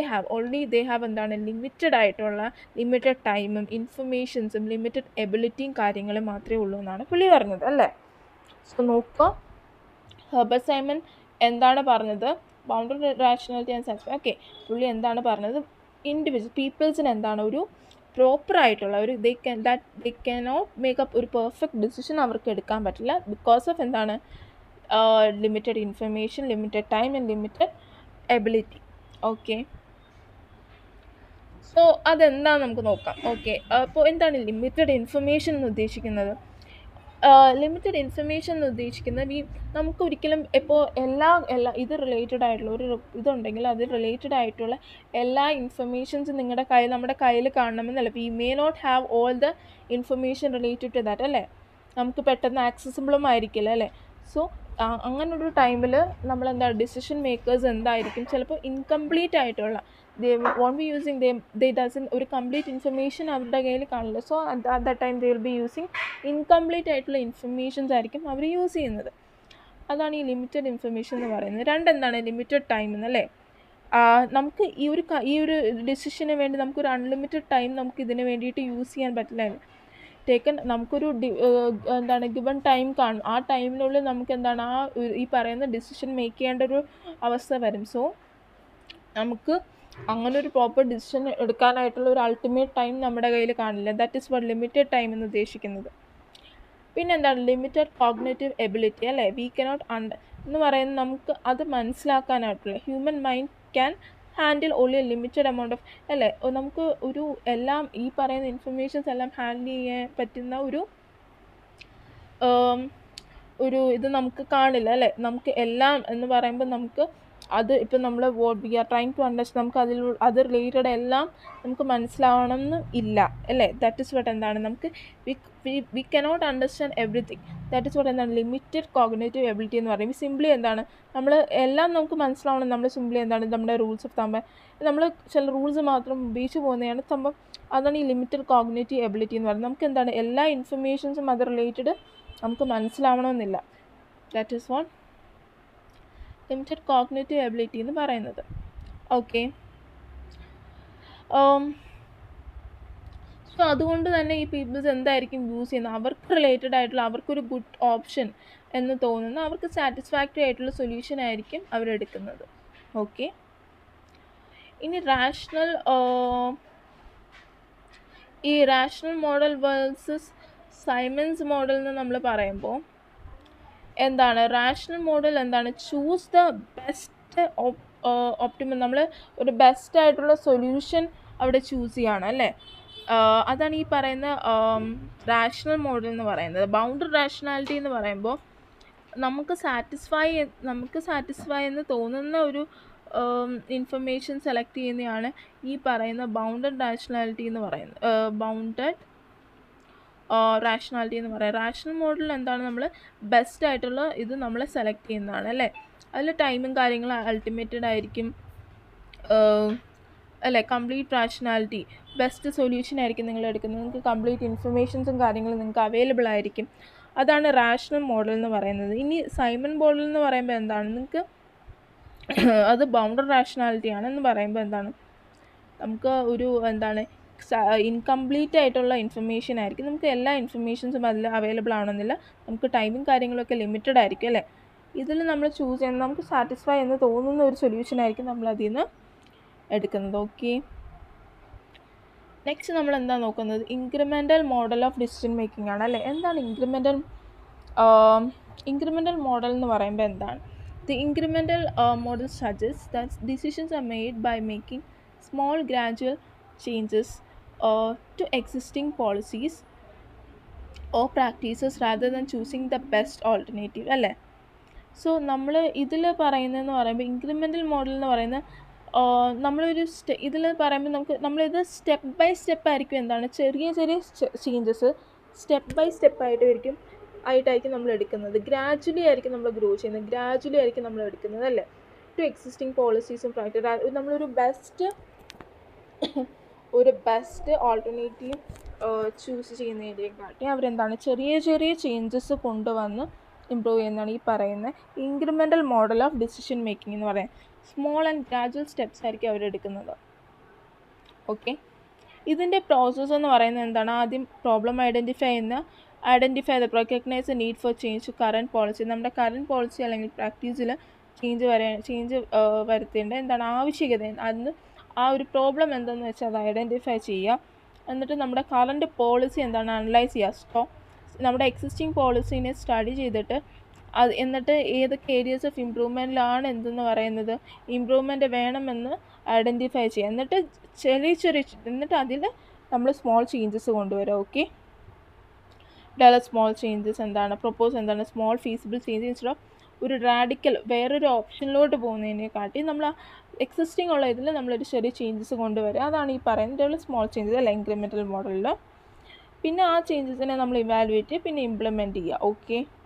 ഹാവ് എന്താണ് ലിമിറ്റഡ് ടൈമും ഇൻഫർമേഷൻസും ലിമിറ്റഡ് എബിലിറ്റിയും കാര്യങ്ങളും മാത്രമേ ഉള്ളൂ എന്നാണ് പുള്ളി പറഞ്ഞത് അല്ലേ. സോ നോക്കുക ഹെർബർട്ട് സൈമൺ എന്താണ് പറഞ്ഞത്, bounded rationality and satisfaction. Okay, പുള്ളി എന്താണ് പറഞ്ഞത്, ഇൻഡിവിജ്വൽ പീപ്പിൾസിന് എന്താണ് ഒരു പ്രോപ്പറായിട്ടുള്ള ഒരു ദേ കനോട്ട് മേക്ക് അപ്പ് ഒരു പെർഫെക്റ്റ് ഡിസിഷൻ അവർക്ക് എടുക്കാൻ പറ്റില്ല ബിക്കോസ് ഓഫ് എന്താണ് limited information, limited time and limited ability. Okay, so അതെന്താണെന്ന് നമുക്ക് നോക്കാം. ഓക്കെ, അപ്പോൾ എന്താണ് ലിമിറ്റഡ് ഇൻഫർമേഷൻ എന്ന് ഉദ്ദേശിക്കുന്നത്? ലിമിറ്റഡ് ഇൻഫർമേഷൻ എന്ന് ഉദ്ദേശിക്കുന്നത് നമുക്ക് ഒരിക്കലും ഇപ്പോൾ ഇത് റിലേറ്റഡ് ആയിട്ടുള്ള ഒരു ഇതുണ്ടെങ്കിൽ അത് റിലേറ്റഡ് ആയിട്ടുള്ള എല്ലാ ഇൻഫർമേഷൻസും നമ്മുടെ കയ്യിൽ കാണണമെന്നല്ല. We may not have all the information related to that, അല്ലേ? നമുക്ക് പെട്ടെന്ന് ആക്സസിബിളും ആയിരിക്കില്ല, അല്ലേ? സോ അങ്ങനൊരു ടൈമിൽ നമ്മളെന്താ ഡിസിഷൻ മേക്കേഴ്സ് എന്തായിരിക്കും, ചിലപ്പോൾ ഇൻകംപ്ലീറ്റ് ആയിട്ടുള്ള വോണ്ട് ബി യൂസിങ് ഒരു കംപ്ലീറ്റ് ഇൻഫർമേഷൻ അവരുടെ കയ്യിൽ കാണില്ല. So at the time they will be using incomplete ആയിട്ടുള്ള ഇൻഫർമേഷൻസ് ആയിരിക്കും അവർ യൂസ് ചെയ്യുന്നത്. അതാണ് ഈ ലിമിറ്റഡ് ഇൻഫർമേഷൻ എന്ന് പറയുന്നത്. എന്താണ് ലിമിറ്റഡ് ടൈം എന്നല്ലേ? നമുക്ക് ഈ ഒരു ഡിസിഷന് വേണ്ടി നമുക്കൊരു അൺലിമിറ്റഡ് ടൈം നമുക്ക് ഇതിന് വേണ്ടിയിട്ട് യൂസ് ചെയ്യാൻ പറ്റില്ല. നമുക്കൊരു ഗിവൺ ടൈം കാണും. ആ ടൈമിനുള്ളിൽ നമുക്ക് ഈ പറയുന്ന ഡിസിഷൻ മേക്ക് ചെയ്യേണ്ട ഒരു അവസ്ഥ വരും. സോ നമുക്ക് അങ്ങനെ ഒരു പ്രോപ്പർ ഡിസിഷൻ എടുക്കാനായിട്ടുള്ള ഒരു അൾട്ടിമേറ്റ് ടൈം നമ്മുടെ കയ്യിൽ കാണില്ല. That is what limited time എന്ന് ഉദ്ദേശിക്കുന്നത്. പിന്നെന്താണ് ലിമിറ്റഡ് കോഗ്നേറ്റീവ് എബിലിറ്റി, അല്ലേ? വി കനോട്ട് എന്ന് പറയുന്നത് നമുക്ക് അത് മനസ്സിലാക്കാനായിട്ടുള്ള human mind can handle only a limited amount of, അല്ലേ? നമുക്ക് എല്ലാം ഈ പറയുന്ന ഇൻഫർമേഷൻസ് എല്ലാം ഹാൻഡിൽ ചെയ്യാൻ പറ്റുന്ന ഒരു ഇത് നമുക്ക് കാണില്ല, അല്ലേ? നമുക്ക് എല്ലാം എന്ന് പറയുമ്പോൾ നമുക്ക് അത് ഇപ്പം നമ്മൾ we are trying to understand, നമുക്ക് അത് റിലേറ്റഡ് എല്ലാം നമുക്ക് മനസ്സിലാവണം എന്ന് ഇല്ല, അല്ലേ? ദാറ്റ് ഇസ് വാട്ട് എന്താണ് നമുക്ക് we cannot understand everything. That is what എന്താണ് ലിമിറ്റഡ് കോഗ്നേറ്റീവ് എബിലിറ്റി എന്ന് പറയുമ്പോൾ സിംപ്ലി എന്താണ് എല്ലാം നമുക്ക് മനസ്സിലാവണം. നമ്മൾ സിംപ്ലി എന്താണ് നമ്മുടെ റൂൾസ് ഓഫ് തമ്പ് നമ്മൾ ചില റൂൾസ് മാത്രം ഉപയോഗിച്ച് പോകുന്നതാണ് സംഭവം. അതാണ് ഈ ലിമിറ്റഡ് കോഗ്നേറ്റീവ് എബിലിറ്റി എന്ന് പറയുന്നത്. നമുക്ക് എന്താണ് എല്ലാ ഇൻഫർമേഷൻസും അത് റിലേറ്റഡ് നമുക്ക് മനസ്സിലാവണമെന്നില്ല. That is what limited cognitive ability എന്ന് പറയുന്നത്. ഓക്കെ, സോ അതുകൊണ്ട് തന്നെ ഈ പീപ്പിൾസ് എന്തായിരിക്കും യൂസ് ചെയ്യുന്നത്, അവർക്ക് റിലേറ്റഡ് ആയിട്ടുള്ള അവർക്കൊരു ഗുഡ് ഓപ്ഷൻ എന്ന് തോന്നുന്ന അവർക്ക് സാറ്റിസ്ഫാക്ടറി ആയിട്ടുള്ള സൊല്യൂഷൻ ആയിരിക്കും അവരെടുക്കുന്നത്. ഓക്കെ, ഇനി rational model versus Simon's model എന്ന് നമ്മൾ പറയുമ്പോൾ എന്താണ് റാഷണൽ മോഡൽ എന്താണ് ചൂസ് ദ ബെസ്റ്റ് ഒപ്റ്റിമം, നമ്മൾ ഒരു ബെസ്റ്റ് ആയിട്ടുള്ള സൊല്യൂഷൻ അവിടെ ചൂസ് ചെയ്യാണ്, അല്ലേ? അതാണ് ഈ പറയുന്ന റാഷണൽ മോഡൽ എന്ന് പറയുന്നത്. ബൗണ്ടഡ് റാഷണാലിറ്റി എന്ന് പറയുമ്പോൾ നമുക്ക് സാറ്റിസ്ഫൈ എന്ന് തോന്നുന്ന ഒരു ഇൻഫർമേഷൻ സെലക്ട് ചെയ്യുന്നതാണ് ഈ പറയുന്ന ബൗണ്ടഡ് റാഷണാലിറ്റി എന്ന് പറയുന്നത്. റാഷണാലിറ്റി എന്ന് പറയാം. റാഷണൽ മോഡൽ എന്താണ് നമ്മൾ ബെസ്റ്റ് ആയിട്ടുള്ള ഇത് നമ്മൾ സെലക്ട് ചെയ്യുന്നതാണ്, അല്ലേ? അതിൽ ടൈമും കാര്യങ്ങളും അൾട്ടിമേറ്റഡ് ആയിരിക്കും, അല്ലേ? കംപ്ലീറ്റ് റാഷണാലിറ്റി ബെസ്റ്റ് സൊല്യൂഷൻ ആയിരിക്കും നിങ്ങൾ എടുക്കുന്നത്. നിങ്ങൾക്ക് കംപ്ലീറ്റ് ഇൻഫർമേഷൻസും കാര്യങ്ങളും നിങ്ങൾക്ക് അവൈലബിൾ ആയിരിക്കും. അതാണ് റാഷണൽ മോഡൽ എന്ന് പറയുന്നത്. ഇനി സൈമൺ മോഡൽ എന്ന് പറയുമ്പോൾ എന്താണ് നിങ്ങൾക്ക് അത് ബൗണ്ടഡ് റാഷണാലിറ്റി ആണെന്ന് പറയുമ്പോൾ എന്താണ് നമുക്ക് എന്താണ് ഇൻകംപ്ലീറ്റ് ആയിട്ടുള്ള ഇൻഫർമേഷൻ ആയിരിക്കും. നമുക്ക് എല്ലാ ഇൻഫർമേഷൻസും അതിൽ അവൈലബിൾ ആവണമെന്നില്ല. നമുക്ക് ടൈമും കാര്യങ്ങളൊക്കെ ലിമിറ്റഡ് ആയിരിക്കും, അല്ലേ? ഇതിൽ നമ്മൾ ചൂസ് ചെയ്യുന്നത് നമുക്ക് സാറ്റിസ്ഫൈ എന്ന് തോന്നുന്ന ഒരു സൊല്യൂഷൻ ആയിരിക്കും നമ്മൾ അതിൽ നിന്ന് എടുക്കുന്നത്. ഓക്കെ, നെക്സ്റ്റ് നമ്മൾ എന്താ നോക്കുന്നത് incremental model of decision making ആണ്, അല്ലേ? എന്താണ് ഇൻക്രിമെൻ്റൽ മോഡൽ എന്ന് പറയുമ്പോൾ എന്താണ്? The incremental model suggest that decisions are made by making small gradual changes to existing policies or practices rather than choosing the best alternative, അല്ലേ? So നമ്മൾ ഇതിൽ പറയുന്നതെന്ന് പറയുമ്പോൾ ഇൻക്രിമെൻ്റൽ മോഡൽ എന്ന് പറയുന്നത് നമ്മളൊരു ഇതിൽ പറയുമ്പോൾ നമ്മളിത് സ്റ്റെപ്പ് ബൈ സ്റ്റെപ്പ് ആയിരിക്കും എന്താണ് ചെറിയ ചേഞ്ചസ് സ്റ്റെപ്പ് ബൈ സ്റ്റെപ്പ് ആയിട്ടായിരിക്കും നമ്മൾ എടുക്കുന്നത്. ഗ്രാജുവലി ആയിരിക്കും നമ്മൾ ഗ്രോ ചെയ്യുന്നത്, ഗ്രാജുവലി ആയിരിക്കും നമ്മൾ എടുക്കുന്നത്, അല്ലേ? ടു എക്സിസ്റ്റിംഗ് പോളിസീസും പ്രാക്ടീസ് നമ്മളൊരു ബെസ്റ്റ് ഓൾട്ടർനേറ്റീവ് ചൂസ് ചെയ്യുന്നതിനെക്കാട്ടി അവരെന്താണ് ചെറിയ ചേഞ്ചസ് കൊണ്ടുവന്ന് ഇമ്പ്രൂവ് ചെയ്യുന്നതാണ് ഈ പറയുന്ന incremental model of decision making എന്ന് പറയാം. സ്മോൾ ആൻഡ് ഗ്രാജുവൽ സ്റ്റെപ്സ് ആയിരിക്കും അവരെടുക്കുന്നത്. ഓക്കെ, ഇതിൻ്റെ പ്രോസസ്സ് എന്ന് പറയുന്നത് എന്താണ്? ആദ്യം problem identify the recognise the need for change current policy. നമ്മുടെ കറൻറ്റ് പോളിസി അല്ലെങ്കിൽ പ്രാക്ടീസിൽ ചേഞ്ച് വരുത്തേണ്ട എന്താണ് ആവശ്യകത, അതിന് ആ ഒരു പ്രോബ്ലം എന്താണെന്ന് വെച്ചാൽ അത് ഐഡൻറ്റിഫൈ ചെയ്യുക. എന്നിട്ട് നമ്മുടെ കറൻറ്റ് പോളിസി എന്താണ് അനലൈസ് ചെയ്യുക. സോ നമ്മുടെ എക്സിസ്റ്റിംഗ് പോളിസീനെ സ്റ്റഡി ചെയ്തിട്ട് എന്നിട്ട് ഏതൊക്കെ ഏരിയസ് ഓഫ് ഇമ്പ്രൂവ്മെൻറ്റിലാണ് എന്തെന്ന് പറയുന്നത് ഇമ്പ്രൂവ്മെൻറ്റ് വേണമെന്ന് ഐഡൻറ്റിഫൈ ചെയ്യുക. എന്നിട്ട് അതിൽ നമ്മൾ സ്മോൾ ചേഞ്ചസ് കൊണ്ടുവരാം. ഓക്കെ, ഡെവലപ്പ് സ്മോൾ ചേഞ്ചസ് എന്താണ്, പ്രൊപ്പോസ് എന്താണ്, small feasible change instead of ഒരു റാഡിക്കൽ വേറൊരു ഓപ്ഷനിലോട്ട് പോകുന്നതിനെക്കാട്ടി നമ്മൾ ആ എക്സിസ്റ്റിംഗ് ഉള്ള ഇതിൽ നമ്മളൊരു ചെറിയ ചേഞ്ചസ് കൊണ്ടുവരിക. അതാണ് ഈ പറയുന്നത് സ്മോൾ ചേഞ്ചസ് അല്ല ഇൻക്രിമെൻ്റൽ മോഡലിൽ. പിന്നെ ആ ചേഞ്ചസിനെ നമ്മൾ ഇവാലുവേറ്റ് ചെയ്യുക, പിന്നെ ഇംപ്ലിമെൻറ്റ് ചെയ്യുക. ഓക്കെ.